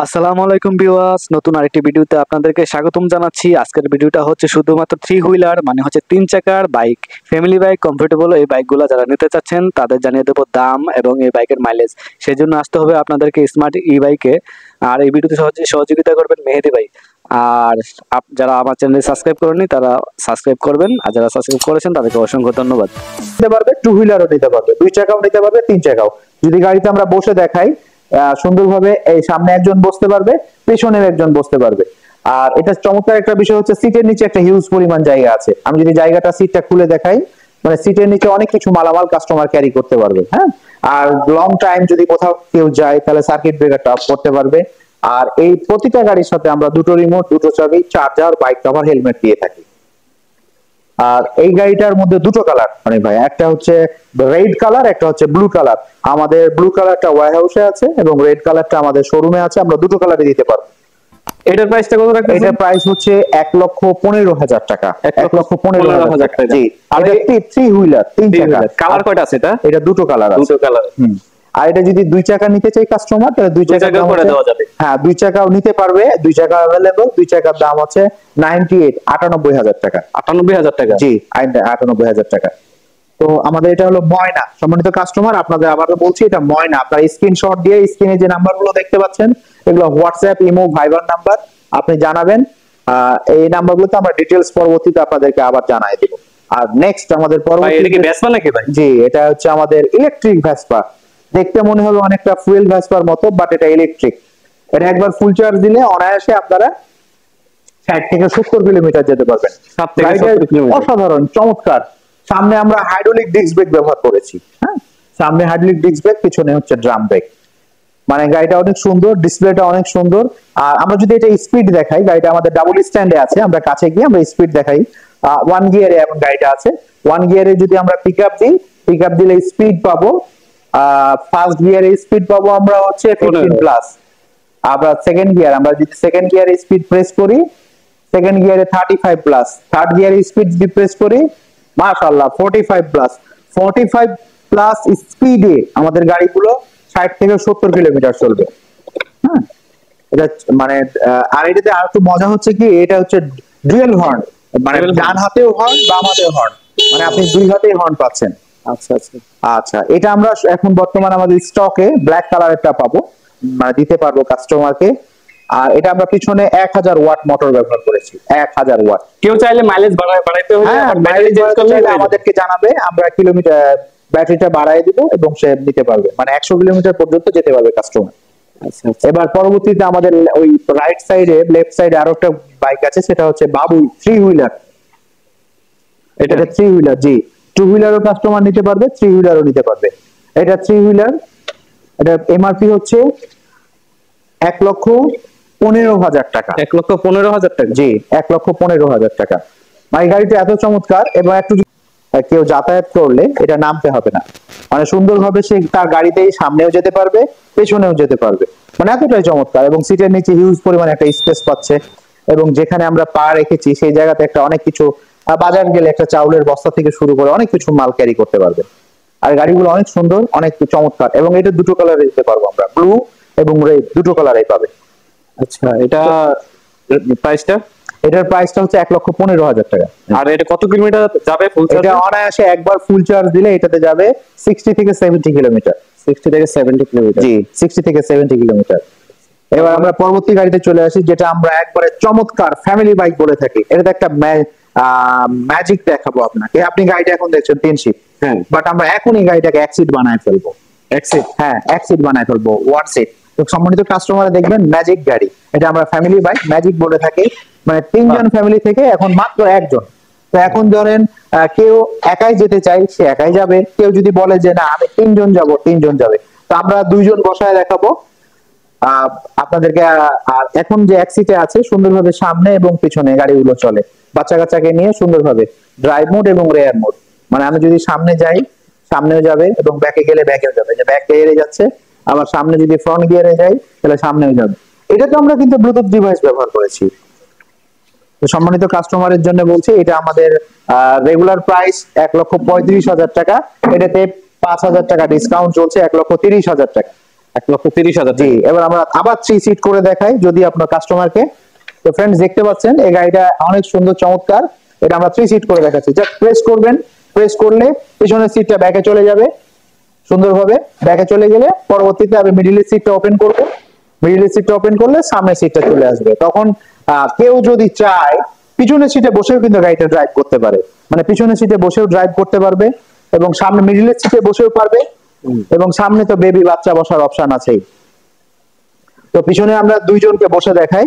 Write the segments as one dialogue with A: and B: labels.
A: আসসালামু আলাইকুম ভিউয়ার্স, নতুন আরেকটি ভিডিওতে আপনাদেরকে স্বাগতম জানাচ্ছি। আজকের ভিডিওটা হচ্ছে শুধুমাত্র থ্রি হুইলার, মানে হচ্ছে তিন চাকার বাইক, ফ্যামিলি বাইক, কমফোর্টেবল এই বাইকগুলো যারা নিতে চাচ্ছেন তাদের জানিয়ে দেবো দাম এবং এই বাইকের মাইলেজ। সেই জন্য আসতে হবে আপনাদেরকে স্মার্ট ই বাইকে। আর এই ভিডিওতে সহযোগিতা করবেন মেহেদি ভাই। আর যারা আমার চ্যানেল সাবস্ক্রাইব করেননি তারা সাবস্ক্রাইব করবেন, আর যারা সাবস্ক্রাইব করেছেন তাদেরকে অসংখ্য ধন্যবাদ।
B: নিতে পারবে, টু হুইলারও নিতে পারবে, দুই চাকাও নিতে পারবে, তিন চাকাও। যদি গাড়িতে আমরা বসে দেখাই সুন্দরভাবে, এই সামনে একজন বসতে পারবে, পেছনেও একজন বসতে পারবে। আর এটা চমৎকার একটা বিষয় হচ্ছে সিটের নিচে একটা হিউজ পরিমাণ জায়গা আছে। আমি যদি জায়গাটা সিটটা খুলে দেখাই, মানে সিটের নিচে অনেক কিছু মালামাল কাস্টমার ক্যারি করতে পারবে। হ্যাঁ, আর লং টাইম যদি কোথাও কেউ যায় তাহলে সার্কিট ব্রেকারটা অফ করতে পারবে। আর এই প্রতিটা গাড়ির সাথে আমরা দুটো রিমোট, দুটো চাবি, চার্জার, বাইক কভার, হেলমেট দিয়ে থাকি। আর এই গাড়িটার মধ্যে দুটো কালার মানে ভাই, একটা হচ্ছে রেড কালার, একটা হচ্ছে ব্লু কালার। আমাদের ব্লু কালারটা ওয়্যার হাউসে আছে এবং রেড কালারটা আমাদের শোরুমে আছে। আমরা দুটো কালারে দিতে পারবো।
A: এটার প্রাইসটা কত রাখবেন?
B: এটার প্রাইস হচ্ছে 1,15,000 টাকা। 1,15,000 টাকা। জি। আর একটি থ্রি হুইলার, তিন চাকা।
A: কালার কয়টা আছে এটা?
B: এটা দুটো কালার আছে।
A: দুটো কালার।
B: আর এটা যদি দুই চাকা নিতে চাই কাস্টমার, তাহলে দুই চাকা করে দেওয়া যাবে। হ্যাঁ, দুই চাকাও নিতে পারবে, দুই চাকা अवेलेबल। দুই চাকার দাম আছে 98,98,000 টাকা।
A: 98,000 টাকা?
B: জি, 98,000 টাকা। তো আমাদের এটা হলো ময়না। সম্মানিত কাস্টমার, আপনাদের আবারও বলছি, এটা ময়না। আপনারা স্ক্রিনশট দিয়ে স্ক্রিনে যে নাম্বারগুলো দেখতে পাচ্ছেন, এগুলো হোয়াটসঅ্যাপ, ইমো, ভাইবার নাম্বার। আপনি জানাবেন, এই নাম্বারগুলোতে আমরা ডিটেইলস পরবর্তীতে আপনাদেরকে আবার জানাই দেব। আর নেক্সট আমাদের পরবর্তী,
A: এটা কি ভেসপা নাকি ভাই?
B: জি, এটা হচ্ছে আমাদের ইলেকট্রিক ভেসপা। দেখতে মনে হবে অনেকটা ফুয়েল ভেসপার মতো, বাট এটা ইলেকট্রিক। এটা একবার ফুল চার্জ দিলে অনায়াসে আপনারা 60 থেকে 70 কিলোমিটার যেতে পারবেন। অসাধারণ, চমৎকার। সামনে আমরা হাইড্রোলিক ডিস্ক ব্রেক ব্যবহার করেছি। হ্যাঁ, সামনে হাইড্রোলিক ডিস্ক ব্রেক, পিছনে হচ্ছে ড্রাম ব্রেক। মানে গাড়িটা অনেক সুন্দর, ডিসপ্লেটা অনেক সুন্দর। আর আমরা যদি এটা স্পিড দেখাই, গাড়িটা আমাদের ডাবল স্ট্যান্ডে আছে। আমরা কাছে গিয়ে আমরা স্পিড দেখাই। ওয়ান গিয়ারে এমন গাড়িটা আছে। ওয়ান গিয়ারে যদি আমরা পিকআপ দিই, পিকআপ দিলে স্পিড পাবো, ফার্স্ট গিয়ারে স্পিড পাবো আমরা হচ্ছে 15 প্লাস। আবার সেকেন্ড গিয়ার, আমরা যদি সেকেন্ড গিয়ারে স্পিড প্রেস করি, সেকেন্ড গিয়ারে 35 প্লাস। থার্ড গিয়ারে স্পিড যদি প্রেস করি, মাশাআল্লাহ 45 প্লাস। 45 প্লাস স্পিডে আমাদের গাড়িগুলো 60 থেকে 70 কিলোমিটার চলবে। হ্যাঁ, এটা মানে আর এটাতে আর একটু মজা হচ্ছে কি, এটা হচ্ছে ডুয়াল হর্ন, মানে ডান হাতেও হর্ন, বাম হাতেও হর্ন, মানে আপনি দুই হাতেই হর্ন পাচ্ছেন।
A: আচ্ছা আচ্ছা
B: আচ্ছা, এটা আমরা এখন বর্তমানে আমাদের স্টকে ব্ল্যাক কালারেরটা পাবো, মানে দিতে পারবো কাস্টমারকে। আর এটা আমরা পিছনে 1000 ওয়াট মোটর ব্যবহার করেছি। 1000 ওয়াট।
A: কেউ চাইলে মাইলেজ বাড়াইতে হলে
B: মাইলেজ চাইলে আমাদেরকে জানাবে, আমরা কিলোমিটার ব্যাটারিটা বাড়ায় দিব এবং সে নিতে পারবে, মানে 100 কিলোমিটার পর্যন্ত যেতে পারবে কাস্টমার। এবার পরবর্তীতে আমাদের ওই রাইট সাইডে, লেফট সাইডে আরো একটা বাইক আছে, সেটা হচ্ছে বাবু থ্রি হুইলার। এটা থ্রি হুইলার, জি। টু হুইলারও কাস্টমার নিতে পারবে, থ্রি হুইলারও নিতে পারবে। এটা থ্রি হুইলার, এটা এমআরপি হচ্ছে 1,15,000 টাকা।
A: 1,15,000 টাকা?
B: জি, 1,15,000 টাকা। মানে গাড়িটা এত চমৎকার, এবং একটু কেউ যাতায়াত করলে এটা নামতে হবে না, মানে সুন্দরভাবে সে তার গাড়িতেই সামনেও যেতে পারবে, পেছনেও যেতে পারবে, মানে এতটাই চমৎকার। এবং সিটের নিচে হিউজ পরিমাণে একটা স্পেস পাচ্ছে, এবং যেখানে আমরা পা রেখেছি সেই জায়গাতে একটা অনেক কিছু, বাজার গেলে একটা চাউলের বস্তা থেকে শুরু করে অনেক কিছু মাল ক্যারি করতে পারবে। আর গাড়িগুলো অনেক সুন্দর, অনেক চমৎকার, এবং এটা দুটো কালারে দিতে পারবো আমরা, ব্লু এবং রেড, দুটো কালারেই পাবে।
A: আচ্ছা, এটা প্রাইসটা?
B: এটার প্রাইসটা হচ্ছে 1,15,000 টাকা।
A: আর এটা কত কিলোমিটার যাবে ফুল চার্জ?
B: এটা অনায়াসে একবার ফুল চার্জ দিলে এটাতে যাবে 60 থেকে 70 কিলোমিটার।
A: 60 থেকে 70 কিলোমিটার?
B: জি, 60 থেকে 70 কিলোমিটার। এবার আমরা পরবর্তী গাড়িতে চলে আসি, যেটা আমরা একবারে চমৎকার ফ্যামিলি বাইক বলে থাকি। এটাতে একটা ম্যাজিক দেখাবো আপনাকে। আপনি গাড়িটা এখন দেখছেন 3 সিট, হ্যাঁ, বাট আমরা এখনই গাড়িটাকে 1 সিট বানায় ফেলবো। 1 সিট? হ্যাঁ, 1 সিট বানায় ফেলবো, 1 সিট। তো সম্মানিত কাস্টমার দেখবেন ম্যাজিক গাড়ি, এটা আমরা ফ্যামিলি বাইক ম্যাজিক বলে থাকি। মানে 3 জন ফ্যামিলি থেকে এখন মাত্র 1 জন। তো এখন ধরেন কেউ একাই যেতে চাই, সে একাই যাবে। কেউ যদি বলে যে না আমি 3 জন যাব, 3 জন যাবে, তো আমরা 2 জন বসায় দেখাবো আপনাদেরকে। আর এখন যে 1 সিটে আছে, সুন্দরভাবে সামনে এবং পিছনে গাড়িগুলো চলে, বাচ্চা কাচ্চাকে নিয়ে সুন্দরভাবে ড্রাইভ মোড এবং রেয়ার মোড। মানে আমি যদি সামনে যাই, সামনেও যাবে, এবং ব্যাকে গেলে ব্যাকেও যাবে, যে ব্যাক গিয়ারে যাচ্ছে। আবার সামনে যদি ফ্রন্ট গিয়ারে যাই, তাহলে সামনেও যাবে। এটা তো আমরা কিন্তু ব্লুটুথ ডিভাইস ব্যবহার করেছি। তো সম্মানিত কাস্টমারের জন্য বলছি, এটা আমাদের রেগুলার প্রাইস 1,35,000 টাকা। এটাতে 5,000 টাকা ডিসকাউন্ট চলছে, 1,30,000 টাকা।
A: 1,30,000।
B: জি, এবার আমরা আবার 3 সিট করে দেখাই যদি আপনার কাস্টমারকে। তো ফ্রেন্ডস দেখতে পাচ্ছেন এই গাড়িটা অনেক সুন্দর চমৎকার। এটা আমরা 3 সিট করে দেখাচ্ছি। জাস্ট প্রেস করবেন, প্রেস করলে পিছনের সিটটা ব্যাকে চলে যাবে সুন্দরভাবে। ব্যাকে চলে গেলে পরবর্তীতে আমি মিডলের সিটটা ওপেন করব। মিডলের সিটটা ওপেন করলে সামনের সিটটা চলে আসবে। তখন কেউ যদি চায় পিছনের সিটে বসেও কিন্তু গাড়িটা ড্রাইভ করতে পারে, মানে পিছনের সিটে বসেও ড্রাইভ করতে পারবে এবং সামনে মিডলের সিটে বসেও পারবে। এবং সামনে তো বেবি বাচ্চা বসার অপশন আছেই। তো পিছনে আমরা দুইজনকে বসে দেখাই।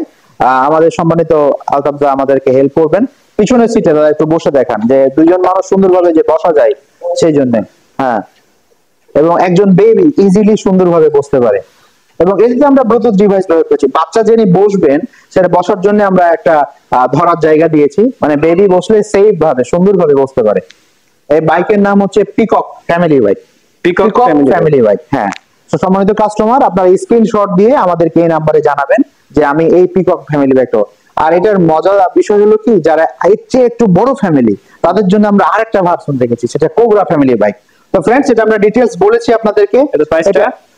B: আমাদের সম্মানিত আলতাফ দা আমাদেরকে হেল্প করবেন। পিছনের সিটে দাদা একটু বসে দেখান যে দুইজন মানুষ সুন্দরভাবে যে বসা যায় সেই জন্য। হ্যাঁ, এবং একজন বেবি ইজিলি সুন্দরভাবে বসতে পারে। এবং এদিকে আমরা ব্লুটুথ ডিভাইস ব্যবহার করছি। বাচ্চা যিনি বসবেন সেটা বসার জন্য আমরা একটা ধরার জায়গা দিয়েছি, মানে বেবি বসলে সেফ ভাবে সুন্দরভাবে বসতে পারে। এই বাইকের নাম হচ্ছে peacock family bike. Peacock family bike. হ্যাঁ, তো সম্মানিত কাস্টমার আপনারা স্ক্রিনশট দিয়ে আমাদেরকে এই নাম্বারে জানাবেন যে আমি এই পিকক ফ্যামিলি বাইকটা। আর এটার মজার বিষয় হলো কি, যারা এর চেয়ে একটু বড় ফ্যামিলি তাদের জন্য আমরা আরেকটা ভার্সন রেখেছি, সেটা কোবরা ফ্যামিলি বাইক। তো ফ্রেন্ডস এটা আমরা ডিটেইলস বলেছি আপনাদেরকে।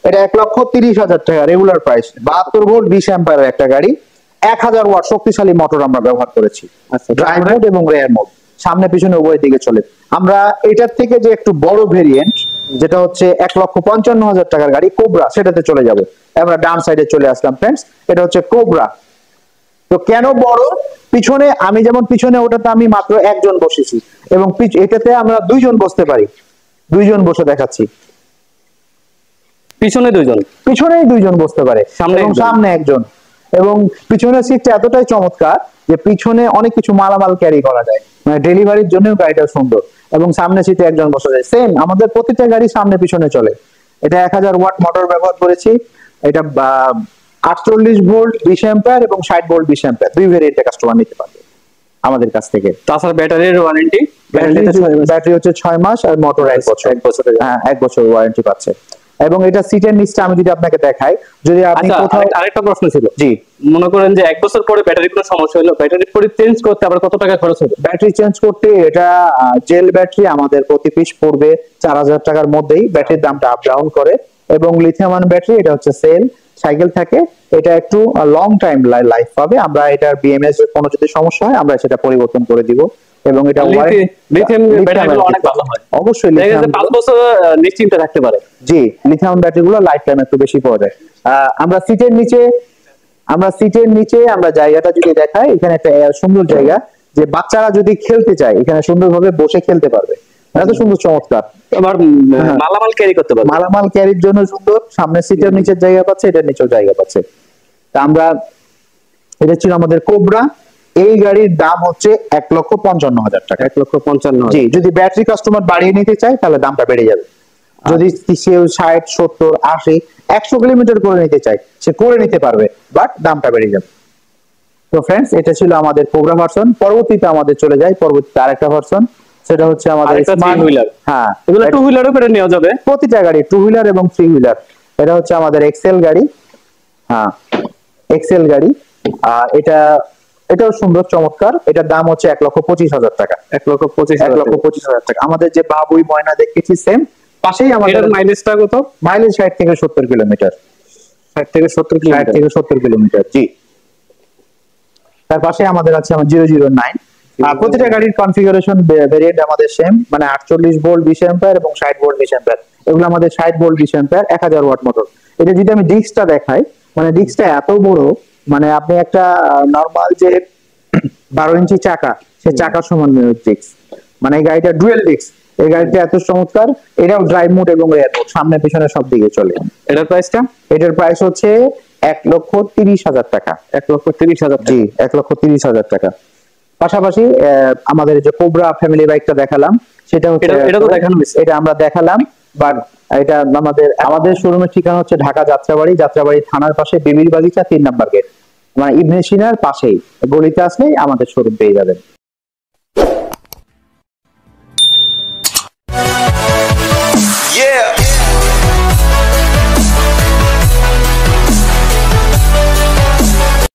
B: এটা 1,30,000 টাকা রেগুলার প্রাইস। 72 ভোল্ট 20 অ্যাম্পিয়ারের একটা গাড়ি, 1000 ওয়াট শক্তিশালী মোটর আমরা ব্যবহার করেছি। ড্রাইভ মোড এবং রেয়ার মোড, সামনে পিছনে উভয় দিকে চলে। আমরা এটার থেকে যে একটু বড় ভেরিয়েন্ট যেটা হচ্ছে 1,55,000 টাকার গাড়ি কোবরা, সেটাতে চলে যাব। আমরা ডান সাইডে চলে আসলাম ফ্রেন্ডস। এটা হচ্ছে কোবরা। তো কেন বড়? পিছনে আমি যেমন পিছনে ওটাতে আমি মাত্র একজন বসেছি এবং এটাতে আমরা দুইজন বসতে পারি। দুইজন বসে দেখাচ্ছি। পিছনেই দুইজন বসতে পারে, সামনে একজন। এবং পিছনের সিটটা এতটাই চমৎকার যে পিছনে অনেক কিছু মালামাল ক্যারি করা যায়, মানে ডেলিভারির জন্য গাড়িটা সুন্দর। এবং সামনে সিটে একজন বসে যায়। সেম আমাদের প্রতিটা গাড়ি সামনে পিছনে চলে। এটা 1000 ওয়াট মোটর ব্যবহার করেছি। এটা 48 ভোল্ট 20 অ্যাম্পিয়ার এবং 60 ভোল্ট 20 অ্যাম্পিয়ার দুই ভেরিয়েন্টে কাস্টমার নিতে পারবে আমাদের কাছ থেকে।
A: তাছাড়া ব্যাটারির ওয়ারেন্টি,
B: ব্যাটারি হচ্ছে 6 মাস আর মোটর 1 বছর। 1 বছর ওয়ারেন্টি পাচ্ছে। এবং এটা সিটের নিচটা আমি যদি আপনাকে দেখাই, যদি আপনি কোথাও
A: আরেকটা প্রশ্ন ছিল।
B: জি,
A: মনে করেন যে 1 বছর পরে ব্যাটারি কোনো সমস্যা হলো, ব্যাটারি পরে চেঞ্জ করতে আবার কত টাকা খরচ হবে?
B: ব্যাটারি চেঞ্জ করতে এটা জেল ব্যাটারি আমাদের প্রতি পিস পড়বে 4000 টাকার মধ্যেই। ব্যাটারির দামটা আপ ডাউন করে। এবং লিথিয়াম আয়ন ব্যাটারি, এটা হচ্ছে সেল সাইকেল থাকে, এটা একটু লং টাইম লাইফ পাবে। আমরা এটার বিএমএস কোনো যদি সমস্যা হয় আমরা সেটা পরিবর্তন করে দিব। এবং এটা
A: লিথিয়াম ব্যাটারিগুলো অনেক ভালো হয়।
B: অবশ্যই
A: 5 বছর নিশ্চিন্তে থাকতে পারে।
B: জি, লিথিয়াম ব্যাটারিগুলো লাইফ টাইম একটু বেশি পাওয়া যায়। আমরা সিটের নিচে আমরা জায়গাটা যদি দেখাই, এখানে একটা সুন্দর জায়গা, যে বাচ্চারা যদি খেলতে চায় এখানে সুন্দরভাবে বসে খেলতে পারবে। এত সুন্দর চমৎকার।
A: আবার মালামাল ক্যারি করতে পারবে।
B: মালামাল ক্যারির জন্য সুন্দর। সামনে সিটের নিচের জায়গা পাচ্ছে, এটার নিচেও জায়গা পাচ্ছে। তা আমরা, এটা ছিল আমাদের কোবরা। এই গাড়ির দাম হচ্ছে 1,55,000 টাকা।
A: 1,55,000।
B: জি, যদি ব্যাটারি কাস্টমার বাড়িয়ে নিতে চায় তাহলে দামটা বেড়ে যাবে। যদি কেউ 60, 70, 80, 100 কিলোমিটার করে নিতে চায় সে করে নিতে পারবে, বাট দামটা বেড়ে যাবে। তো ফ্রেন্ডস এটা ছিল আমাদের কোবরা ভার্সন। পরবর্তীতে আমাদের চলে যায় পরবর্তীতে আরেকটা ভার্সন, সেটা হচ্ছে আমাদের স্মার্ট হুইলার। হ্যাঁ,
A: এগুলো টু হুইলারও করে নেওয়া যাবে।
B: প্রতিটা গাড়ি 2 হুইলার এবং 3 হুইলার। এটা হচ্ছে আমাদের এক্সেল গাড়ি। হ্যাঁ, এক্সেল গাড়ি। এটাও সুন্দর চমৎকার। এটার দাম হচ্ছে 1,25,000 টাকা। 1,25,000 টাকা। আমাদের যে বাবুই ময়না দেখেছি সেম পাশেই আমাদের।
A: মাইলেজটা কত?
B: মাইলেজ 60 থেকে 70 কিলোমিটার।
A: 60 থেকে 70
B: কিলোমিটার। জি, তার পাশে আমাদের আছে 009। প্রতিটা গাড়ির কনফিগারেশন ভেরিয়েন্ট আমাদের সেম, মানে 48 ভোল্ট 20 অ্যাম্পিয়ার এবং 60 ভোল্ট 20 অ্যাম্পিয়ার। এগুলো আমাদের 60 ভোল্ট 20 অ্যাম্পিয়ার 1000 ওয়াট মোটর। এটা যদি আমি ডিস্কটা দেখাই, মানে ডিস্কটা এত বড়, মানে আপনি একটা নরমাল যে 12 ইঞ্চি চাকা, সে চাকার সমান ডিস্ক। মানে এই গাড়িটা ডুয়েল ডিস্ক। এই গাড়িটা এত চমৎকার। এটাও ড্রাইভ মোড এবং রেয়ার মোড, সামনে পিছনে সব দিকে চলে।
A: এটার প্রাইসটা?
B: এটার প্রাইস হচ্ছে 1,30,000 টাকা।
A: 1,30,000।
B: জি, 1,30,000 টাকা। পাশাপাশি আমাদের যে কোবরা ফ্যামিলি বাইকটা দেখালাম, সেটা হচ্ছে এটা আমরা দেখালাম, বাট এটা আমাদের শোরুমের ঠিকানা হচ্ছে ঢাকা যাত্রাবাড়ি থানার পাশে বিবির বাগিচা 3 নাম্বার গেট, মানে ইবনে সিনার পাশেই। গলিতে আসলেই আমাদের শোরুম পেয়ে যাবেন।
C: Yeah.